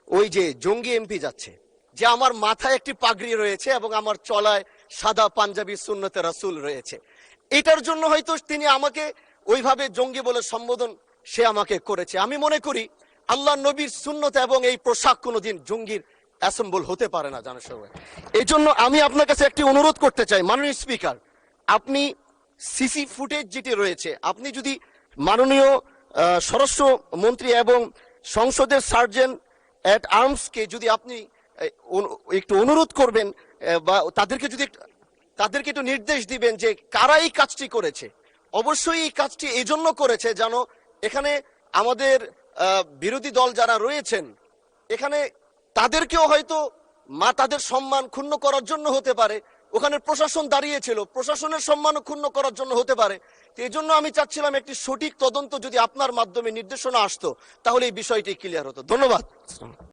ওই যে জঙ্গি এমপি যাচ্ছে, যে আমার মাথায় একটি পাগড়ি রয়েছে এবং আমার চলায় সাদা পাঞ্জাবি সুন্নতে রাসূল রয়েছে, এটার জন্য হয়তো তিনি আমাকে ওইভাবে জঙ্গি বলে সম্বোধন সে আমাকে করেছে। আমি মনে করি আল্লাহ নবীর সুন্নত এবং এই পোশাক কোনোদিন জঙ্গির অ্যাসেম্বল হতে পারে না জানার সবাই। এই জন্য আমি আপনার কাছে একটি অনুরোধ করতে চাই, মাননীয় স্পিকার, আপনি সিসি ফুটেজ যেটি রয়েছে, আপনি যদি মাননীয় স্বরাষ্ট্র মন্ত্রী এবং সংসদের সার্জেন্ট অ্যাট আর্মসকে যদি আপনি একটু অনুরোধ করবেন বা তাদেরকে একটু নির্দেশ দিবেন যে কারা এই কাজটি করেছে। অবশ্যই এই কাজটি এই জন্য করেছে যেন এখানে আমাদের বিরোধী দল যারা রয়েছেন এখানে তাদেরকেও হয়তো তাদের সম্মান ক্ষুণ্ণ করার জন্য হতে পারে, ওখানে প্রশাসন দাঁড়িয়েছিল, প্রশাসনের সম্মান ক্ষুণ্ণ করার জন্য হতে পারে। এই জন্য আমি চাচ্ছিলাম একটি সঠিক তদন্ত যদি আপনার মাধ্যমে নির্দেশনা আসতো তাহলে এই বিষয়টি ক্লিয়ার হতো। ধন্যবাদ।